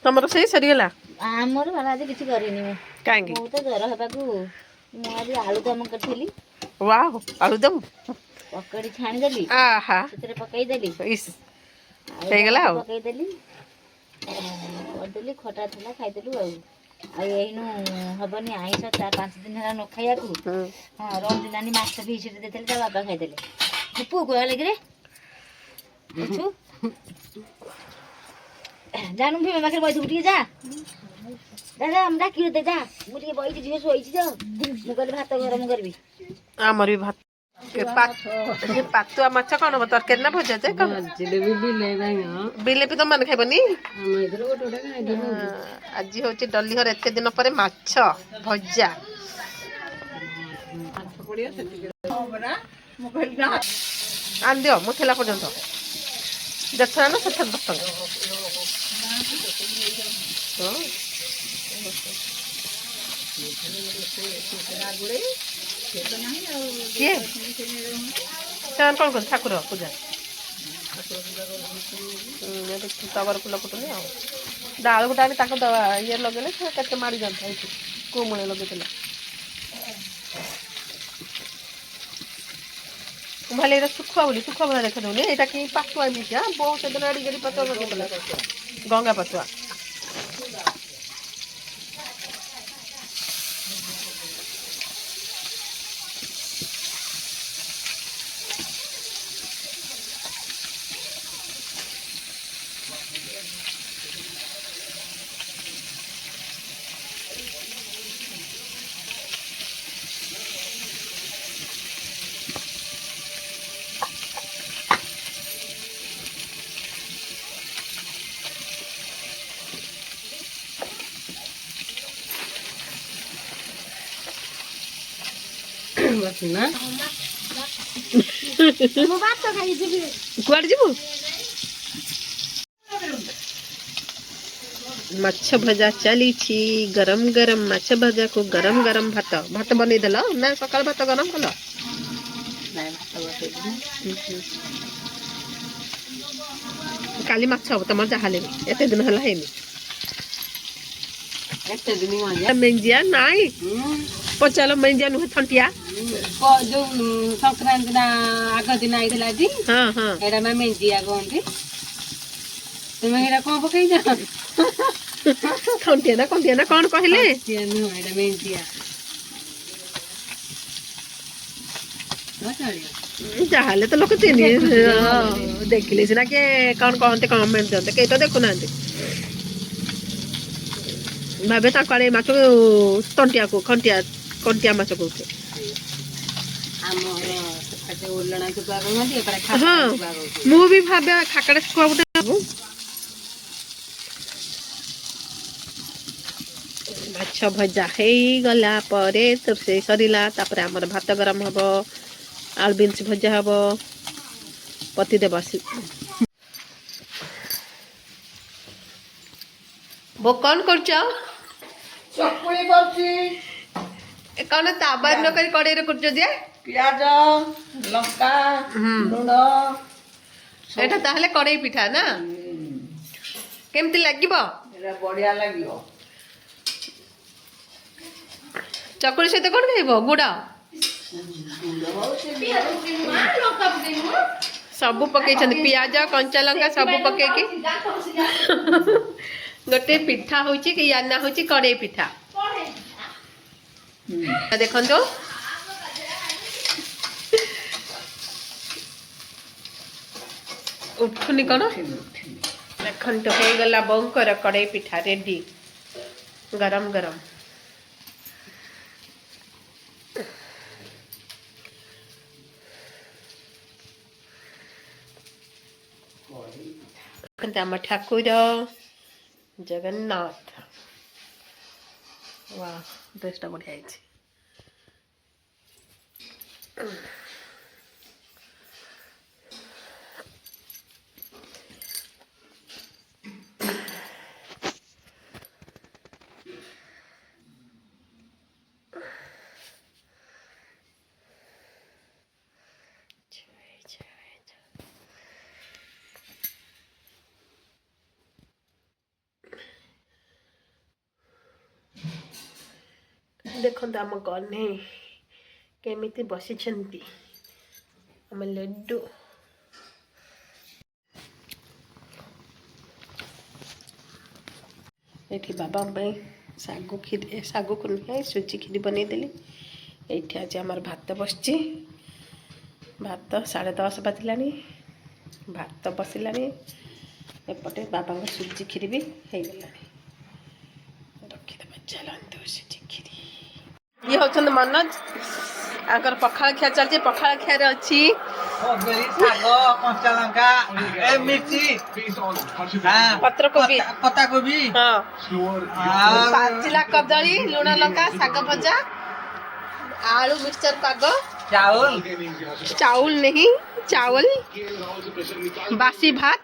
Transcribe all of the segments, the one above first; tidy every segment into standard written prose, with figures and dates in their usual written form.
ତମର ସେଇ ସରିଗଲା? ଆମର ଭଲ ଆଜି କିଛି କରିନି ମୁଁ। କାହିଁକି? ମୁଁ ତ ଜ୍ୱର ହେବାକୁ ମୁଁ ଆଜି ଆଳୁଦମ କରିଥିଲି। ୱାଓ ଆଳୁଦମ ପକୋଡି ଛାଣିଦେଲି, ଆହା ସେଥିରେ ପକେଇଦେଲି, ଇସ୍ ଆଳୁ ହେଇଗଲା ଟମାଟୋ ଆଉ। ପକେଇଦେଲି, କରିଦେଲି, ଖଟା ଥିଲା ଖାଇଦେଲୁ ଆଉ। ଆଉ ଏଇନୁ ହବନି ଆଇଁଷ 4-5 ଦିନ ହେଲା ନ ଖାଇବାକୁ। ହୁଁ ହଁ ରଞ୍ଜୁ ନାନୀ ମାଛ ପିସ୍ ଦେଇଥିଲେ ତା ବାବା ଖାଇଦେଲେ। ପୁଅ କୁଆ ଲାଗିରେ ଅଛୁ ଜାନୁ ଭୀମ ପାଖରେ ବଇଥିବୁ ଟିକେ ଯା। ଯା ମୁଁ ଡାକିବି ତତେ ଯା। ମୁଁ ଟିକେ ବଇଛି, ଝିଅ ଶୋଇଛି ତ ମୁଁ କହିଲି ଭାତ ଗରମ କରିବି। ଆମର ବି ଭାତ ପାତୁଆ ମାଛ କଣ ହବ ତରକାରୀ ନା ଭଜା ଯେ କଣ? ବିଲେପି ତମମାନେ ଖାଇବନି? ଆଜି ହଉଛି ଡଲି ଘର ଏତେ ଦିନ ପରେ ମାଛ ଭଜା। ଆଣିଦିଅ ମୁଁ ଥିଲା ପର୍ଯ୍ୟନ୍ତ ଯେଥର ନା ସେଥର 10 ଟଙ୍କା। କିଏ ସେମାନେ କଣ କରୁ ଠାକୁର ପୂଜା ଟଗର ଫୁଲ ଫୁଟୁନି ଆଉ ଡାଳ ଗୋଟେ ଆଣି ତାକୁ ଦବା ଇଏ ଲଗେଇଲେ ସେ କେତେ ମାଡ଼ି ଯାଆନ୍ତା ଏଇଠି କୋଉ ମୂଳେ ଲଗେଇଥିଲେ। ଭାଲେ ଏଇଟା ଶୁଖୁଆ ବୋଲି ଶୁଖୁଆ ଭଳିଆ ଦେଖାଯାଉନି। ଏଇଟା କି ପାତୁଆ ଏମିତିଆ ବୋଉ ସେଦିନ ଏଡିକି ପାତୁଆ ଲଗେଇଥିଲା ଗଙ୍ଗା ପାତୁଆ। କୁଆଡେ ଯିବୁ? ମାଛ ଭଜା ଚାଲିଛି ଗରମ ଗରମ ମାଛ ଭଜାକୁ ଗରମ ଗରମ ଭାତ ବନେଇଦେଲ ନା ସକାଳ ଭାତ ଗରମ କଲ? କାଲି ମାଛ ହବ ତମର ଯାହାହେଲେ ବି ଏତେ ଦିନ ହେଲା ହେଇନି। ମେଞ୍ଜିଆ ନାଇଁ ପଚାରିଲ ମେଞ୍ଜିଆ ନୁହେଁ ଥଣ୍ଟିଆ ଯୋଉ ସଂକ୍ରାନ୍ତି ନା ଆଗ ଦିନ ଆଇଥିଲା ଏଠି ଏଇଟା ମା ମେଞ୍ଜିଆ କହନ୍ତି। ତୁମେ ଏଇଟା କଣ ପକେଇଛ? ଥଣ୍ଟିଆ ନା କଣ୍ଟିଆ ନା କଣ କହିଲେ? ନୁହଁ ଏଇଟା ମେଞ୍ଜିଆ। ଯାହାହେଲେ ତ ଲୋକ ଚିହ୍ନି ଦେଖିଲେ ସିନା କିଏ କଣ କହନ୍ତି କମେଣ୍ଟ ଦିଅନ୍ତେ କେହି ତ ଦେଖୁନାହାନ୍ତି। ଭାବେ ତାଙ୍କ ଆଡେ ମାଛ ତଣ୍ଟିଆକୁ କଣ୍ଟିଆ ମାଛ କହୁଛେ। ହଁ ମୁଁ ବି ଭାବେ ଖାକଡା ଶୁଖୁଆ ଗୋଟେ ମାଛ ଭଜା ହେଇଗଲା ପରେ ରୋଷେଇ ସରିଲା। ତାପରେ ଆମର ଭାତ ଗରମ ହବ, ଆଳୁ ବିନ୍ସ ଭଜା ହବ, ପତିଦେବ ଆସି ବୋଉ କଣ କରୁଛ? ଚକୁଳି କରୁଛି। କଣ ତାବା ନ କରି କଡେଇରେ କରୁଛ ଯେ? ପିଆଜ ଲଙ୍କା ଲୁଣ ଏଇଟା ତାହେଲେ କଡେଇ ପିଠା ନା? କେମିତି ଲାଗିବ? ଏଟା ବଢିଆ ଲାଗିବ। ଚକୁଳି ସହିତ କଣ ଖାଇବ? ଗୁଡ ସବୁ ପକେଇଛନ୍ତି, ପିଆଜ କଞ୍ଚା ଲଙ୍କା ସବୁ ପକେଇକି ଗୋଟେ ପିଠା ହଉଛି କି ୟା ନା ହଉଛି କଡେଇ ପିଠା। ଦେଖନ୍ତୁ ଉଠୁନି କଣ? ଦେଖନ୍ତୁ ହେଇଗଲା ବୋଉଙ୍କର କଡେଇ ପିଠା ରେଡି ଗରମ ଗରମ। ଆମ ଠାକୁର ଜଗନ୍ନାଥ। ୱାଓ ଡ୍ରେସଟା ବଢିଆ ହେଇଛି। ଦେଖନ୍ତୁ ଆମ କହ୍ନେଇ କେମିତି ବସିଛନ୍ତି ଆମ ଲଡ୍ଡୁ। ଏଠି ବାବାଙ୍କ ପାଇଁ ଶାଗକୁ ନୁହେଁ ସୁଜି କ୍ଷୀରି ବନେଇଦେଲି। ଏଇଠି ଆଜି ଆମର ଭାତ ବସିଛି। ଭାତ 10:30 ବାଜିଲାଣି, ଭାତ ବସିଲାଣି। ଏପଟେ ବାବାଙ୍କ ସୁଜି କ୍ଷୀରି ବି ହେଇଗଲାଣି। ରଖିଦେବା ଚାଲନ୍ତୁ ସୁଜି କ୍ଷୀରି। ଇଏ ହେଉଛନ୍ତି ମନୋଜ, ଆଙ୍କର ପଖାଳ ଖିଆ ଚାଲିଛି। ପଖାଳ ଖିଆରେ ଅଛି ଶାଗ, କଞ୍ଚା ଲଙ୍କା, ମିର୍ଚି, ପତ୍ରକୋବି, ପତ୍ତାକୋବି, ହଁ, ପାଚିଲା କଦଳୀ, ଲୁଣ ଲଙ୍କା, ଶାଗ ଭଜା, आलू मिक्सचर पाग, चावल नहीं चावल, बासी भात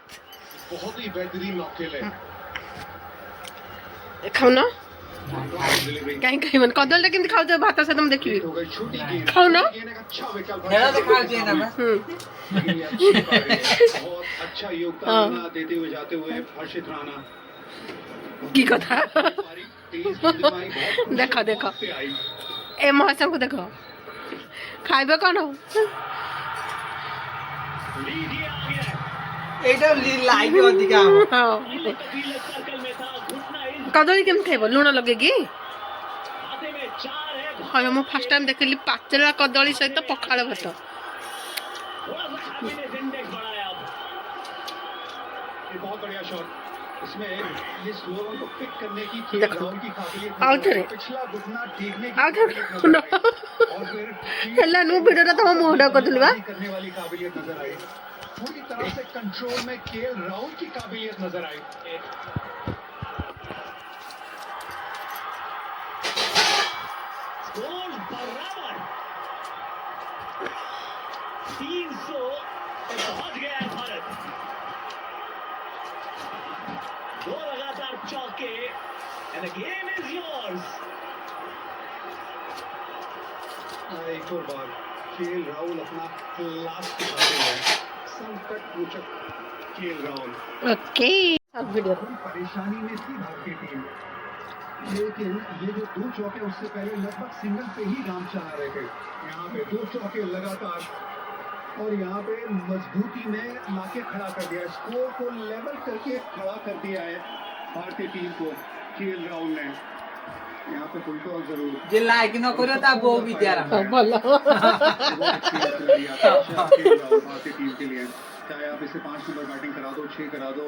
खाऊ न कहीं कहीं मन कदल केमती खाऊ भात सहित मुझे देखी खाऊ न की कथा देख देख ए महासन को देखो खाइबे कौन कदली केम खाइब लुण लगे हाँ मु फर्स्ट टाइम देखली पाचला कदली सहित पखाड़ भात भिडियो तुम मुहटा करी पूरी तरह से कंट्रोल में केएल राहुल की काबिलियत नजर आई। स्कोर बराबर 300 पहुंच गया भारत। 2 लगातार चौके and the game is yours. एक और बार केएल राहुल अपना क्लास दिखाते हैं। संकट पूछक केएल राहुल। ओके परेशानी में थी भारतीय टीम, लेकिन ये जो 2 चौके उससे पहले लगभग सिंगल पे ही काम चला रहे थे। यहाँ पे 2 चौके लगातार और यहाँ पे मजबूती में लाके खड़ा कर दिया, स्कोर को लेवल करके खड़ा कर दिया है भारतीय टीम को केएल राहुल ने। यहाँ पे फुल टॉस जरूर जे लाइक न करे ता वो भी दिया बोलो भारतीय टीम के लिए। चाहे आप इसे 5 नंबर बैटिंग करा दो, 6 करा दो,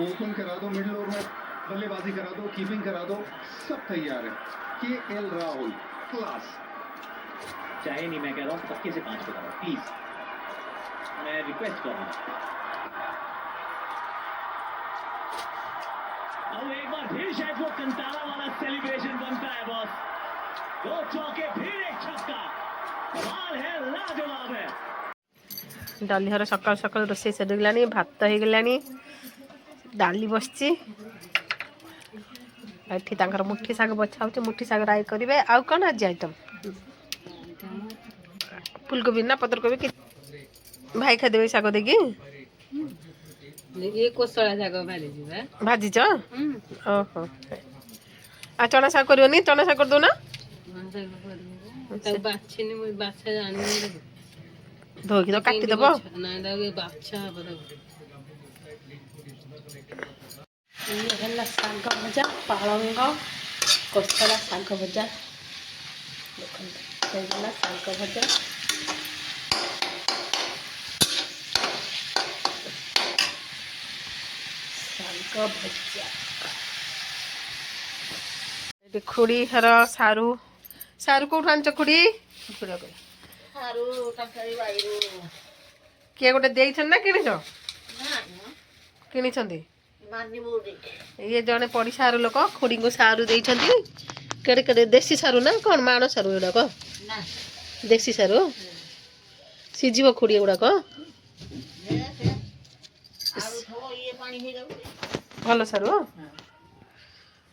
ओपन करा दो, मिडिल ओवर में बल्लेबाजी करा दो, कीपिंग करा दो, सब तैयार है। KL Rahul class. चाहे नहीं, मैं कह रहा हूँ पक्के से 5 पे करो प्लीज, मैं रिक्वेस्ट कर रहा हूँ। अब एक बार फिर शायद वो कंतारा वाला सेलिब्रेशन बनता है बॉस। 2 चौके फिर एक छक्का, कमाल है, लाजवाब है। डाली हर सकाल सकाल रोषे सरीगलानी, भात हो गलानी, डाली बसची। एठी तांकर मुठी साग बछा होचे, मुठी साग राई करिवे। आउ कोन आज आइटम फूलकोबी ना पत्रकोबी कि भाई खा देबे साग देगी ये कोसळा साग भाजी जीवा भाजी छ ओहो आ चना साग करियोनी, चना साग कर दो ना तब बाछे ने मैं बाछा जानी नहीं धोकी तो काटी देबो ना दागे बाछा बदा ये हल्ला साग भजा पालंग कोसला साग भजा देखो हल्ला साग भजा साग भजा ये खुड़ी हर सारू सारू कोठु आनछ खुड़ी खुड़ा को सारू टंकाई बाईरू किए गोटे देइछन ना किनिछ किनिछंती मानी बोडी ये जने पड़िसार लोक खुड़ी को सारू देइछंती केड़े केड़े देसी सारू ना कोन माण सारू एडा को ना देसी सारू सिजिबो खुड़ी एडा को आलू थो ये पानी हे जाऊ भलो सारू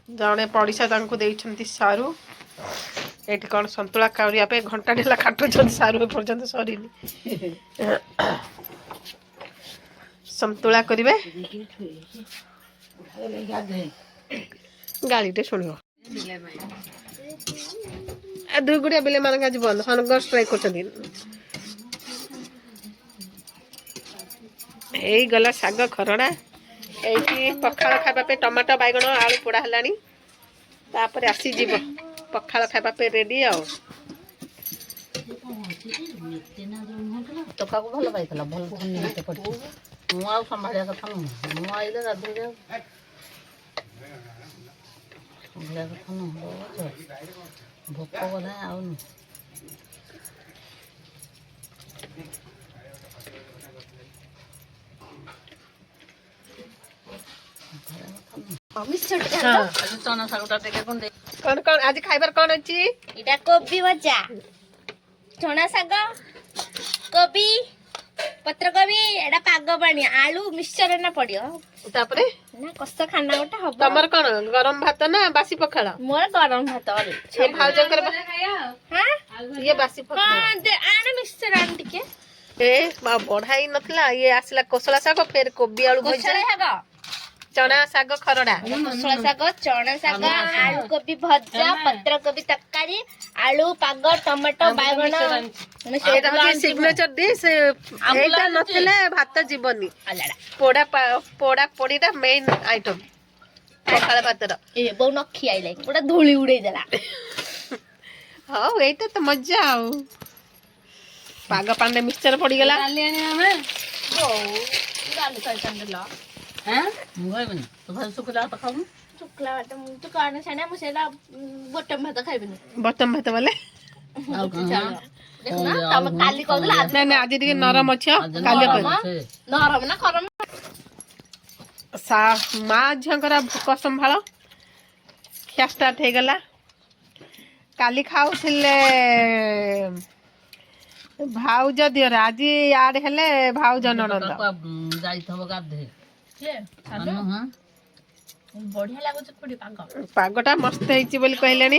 जने पड़िसा तांको देइछंती सारू एठी कोन संतुला कारिया पे घंटा ढेला काटुछन सारू पर्यंत सरीनी संतुला करिवे गालीटे सुनियो ଦୁଇଗୁଡିଆ ବିଲ ମାନଙ୍କ ଆଜି ବନ୍ଦ ହନଗର ଷ୍ଟ୍ରାଇକ୍ କରୁଛନ୍ତି। ହେଇଗଲା ଶାଗ ଖରଡ଼ା। ଏଇଠି ପଖାଳ ଖାଇବା ପାଇଁ ଟମାଟୋ ବାଇଗଣ ଆଳୁ ପୋଡ଼ା ହେଲାଣି। ତାପରେ ଆସିଯିବ ପଖାଳ ଖାଇବା ପାଇଁ ରେଡି ଆଉ। ଟୋକାକୁ ଭଲ ପାଇଥିଲା ଭଲ ଧନ୍ୟ ପଡ଼ିଛି। ମୁଁ ଆଉ ସମ୍ଭାଳିବା କଥା ନୁହଁ। ମୁଁ ଆଇଲେ ଗାଧୋଇ ଯାଉ ସମ୍ଭାଳିବା କଥା ନୁହଁ। ଭୋକ ଗଲା ଆଉ ନୁହଁ। ଚଣା ଶାଗଟା ଟିକେ କଣ କଣ ଆଜି ଖାଇବାର କଣ ଅଛି? ଏଇଟା କୋବି ଭଜା, ଚଣା ଶାଗ, କୋବି ପତ୍ରକୋବି, ଏଇଟା ପାଗ ପାଣି ଆଳୁ ମିକ୍ସଚର ନା ପଡିବ। ତାପରେ ନା କଷ୍ଟ ଖାନା ଗୋଟେ ହବ। ତମର କଣ ଗରମ ଭାତ ନା ବାସି ପଖାଳ? ମୋର ଗରମ ଭାତ। ଏ ଭାଉଜଙ୍କର ଇଏ ବାସି ପଖାଳ। ଆଣ ମିକ୍ସଚର ଆଣ ଟିକେ। ଏ ବଢା ହେଇ ନଥିଲା ଇଏ ଆସିଲା କୋଶଳା ଶାଗ ଫେର କୋବି ଆଳୁ ଭଜା ଶାଗ, ଚଣା ଶାଗ ଖରଡ଼ା। କୋଶଳା ଶାଗ, ଚଣା ଶାଗ, ଆଳୁ କୋବି ଭଜା, ପତ୍ରକୋବି ତରକାରୀ, ଆଳୁ ପାଗ, ଟମାଟୋ ବାଇଗଣ। ଏଇଟା ହଉଛି ସିଗ୍ନେଚର ଡିସ୍। ଏଇଟା ନଥିଲେ ଭାତ ଯିବନି। ପୋଡା ପୋଡିଟା ମେନ୍ ଆଇଟମ ପଖାଳ ଭାତର। ଏ ବୋଉ ନଖି ଆଇଲା ଗୋଟେ ଧୂଳି ଉଡେଇ ଦେଲା। ହଉ ଏଇଟା ତ ମଜା ଆଉ। ପାଗ ପାଣ୍ଡେ ମିକ୍ସଚର ପଡିଗଲା। ଡାଲି ଆଣିବା ଆମେ। ଡାଲି ଖାଇଥାନ୍ତେ। ମୁଁ ଖାଇବିନି। ତୁ ଭାତ ଶୁଖିଲା ଭାତ ଖାଉନୁ। ଶୁଖିଲା ଭାତ ତୁ କଣ ଛାଣିଆ ମୁଁ ସେଇଟା ବଟମ ଭାତ ଖାଇବିନି। ବଟମ ଭାତ ବୋଲେ ଦେଖୁନା ତମେ କାଲି କହୁଥିଲ ନାଇଁ ନାଇଁ ଆଜି ଟିକେ ନରମ ଅଛି। କାଲି ନରମ ନା ଖରମ। ମା ଝିଅଙ୍କର ଭୋକ ସମ୍ଭାଳ ଖିଆ ଷ୍ଟାର୍ଟ ହେଇଗଲା। କାଲି ଖାଉଥିଲେ ଭାଉଜ ଦିଅର, ଆଜି ଆଡ ହେଲେ ଭାଉଜ ନଣନ୍ଦ। ଯାଇଥିବ ଗାଧେଇ ବଢିଆ ଲାଗୁଛି ଖୁଡି ପାଗ। ପାଗଟା ମସ୍ତ ହେଇଛି ବୋଲି କହିଲେଣି।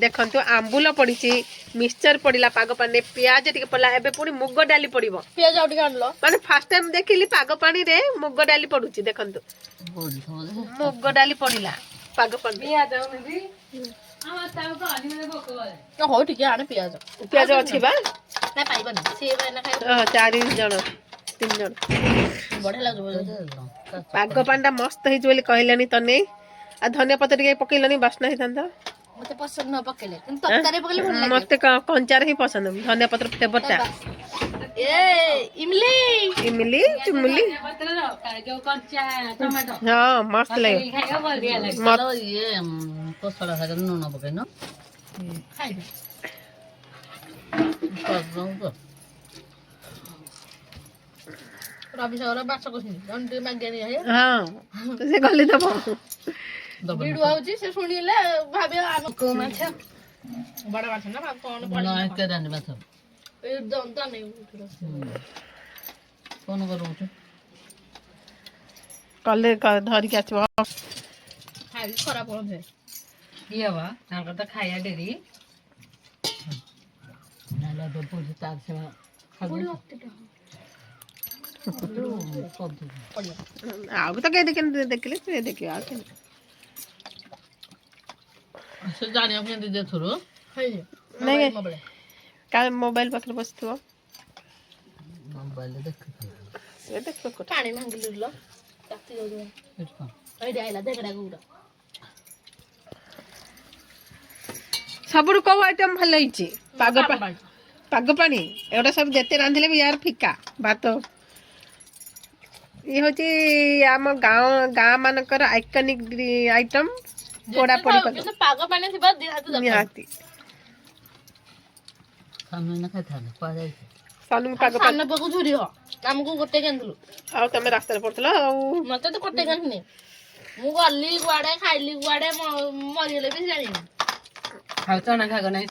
ଦେଖନ୍ତୁ ଆମ୍ବୁଲ ପଡିଛି, ମିକ୍ସଚର ପଡିଲା, ପାଗ ପାଣିରେ ପିଆଜ ଟିକେ ପଡିଲା। ଏବେ ପୁଣି ମୁଗ ଡାଲି ପଡିବ। ପିଆଜ ଆଉ ଟିକେ ଆଣିଲ। ମାନେ ଫାର୍ଷ୍ଟ ଟାଇମ ଦେଖିଲି ପାଗ ପାଣିରେ ମୁଗ ଡାଲି ପଡୁଛି। ଦେଖନ୍ତୁ ମୁଗ ଡାଲି ପଡିଲା ପାଗ ପାଣି। ହଉ ଟିକେ ଆଣେ ପିଆଜ। ପିଆଜ ଅଛି ବା? ନା ପାଇବନି। ସିଏ ଖାଇବ। 4 ଜଣ 3 ଜଣ। ବଢିଆ ଲାଗୁଛି। ପାଗ ପାଣିଟା ମସ୍ତ ହେଇଛି ବୋଲି କହିଲେଣି ତନେଇ। ଆଉ ଧନିଆ ପତ୍ର ଟିକେ ପକେଇଲନି ବାସ୍ନା ହେଇଥାନ୍ତା। ମତେ ପସନ୍ଦ ନ ପକେଇଲେ କିନ୍ତୁ ତରକାରୀ ପକେଇଲେ ଭଲ ଲାଗେ। ମତେ କଞ୍ଚାରେ ହିଁ ପସନ୍ଦ ଧନିଆ ପତ୍ର ଫ୍ଲେଭରଟା। ଇମଲି ଇମଲି ଚୁମଲି ଯୋଉ କଞ୍ଚା ଟମାଟୋ ହଁ ମସ୍ତ ଲାଗେ। ଖାଇବା ବଢିଆ ଲାଗେ। ଇଏ କୋଶଳା ଶାଗରେ ଲୁଣ ପକେଇନ ଖାଇବି। ରବି ସାଗର ବାସ କରୁଛନ୍ତି ଟିକେ ମାଗିଆଣି ହଁ ସେ ଗଲି ଦବ। ଭିଡୁ ହଉଛି ସେ ଶୁଣିଲେ ଭାବିବ ଆମ କୋଉ ମାଛ ବଡ ମାଛ ନା କଣ କେରାଣ୍ଡି ମାଛ। ଏଇ ଦନ୍ତା ନେଇ କଣ କରୁଛୁ କଲେ ଧରିକି ଆସିବ। ଖାଇବି ଖରାପ ହଉଛି। କିଏ ବା ତାଙ୍କର ତ ଖାଇବା ଡେରି। ଆଉ ତ କେହି ଦେଖିଲେ ସେ ଦେଖିବ ଆଉ କେମିତି। ସେ ଜାଣିବ କେମିତି ଯେ ଥରୁ ନାଇଁ କାଳେ ମୋବାଇଲ ପାଖରେ ବସିଥିବ। ମୋବାଇଲ ଦେଖ ସେ ଦେଖିବ କୋଉଠି। ପାଣି ଭାଙ୍ଗିଲୁ ଏଇଠି ଆଇଲା ଦେଖଡା ଗୁଡ। ସବୁଠୁ କୋଉ ଆଇଟମ ଭଲ ହେଇଛି? ପାଗ ପାଣି ଏଗୁଡା ସବୁ ଯେତେ ରାନ୍ଧିଲେ ବି ୟାର ଫିକା ଭାତ। ଇଏ ହଉଛି ଆମ ଗାଁ ମାନଙ୍କର ଆଇକନିକ ଆଇଟମ। ପୋଡା ପୋଡି ପାଗ ପାଣି ଥିବା ନିହାତି। ସାନ ପାଖକୁ ଝୁରିବ ଆମକୁ ଗୋଟେ କେନ୍ଦୁଲୁ। ଆଉ ତମେ ରାସ୍ତାରେ ପଡୁଥିଲ ଆଉ। ମତେ ତ ଗୋଟେ କେନ୍ଦୁନି। ମୁଁ ଗଲି କୁଆଡେ ଖାଇଲି କୁଆଡେ ମରିଗଲେ ବି ଜାଣିନି। ଆଉ ଚଣା ଶାଗ ନାହିଁ।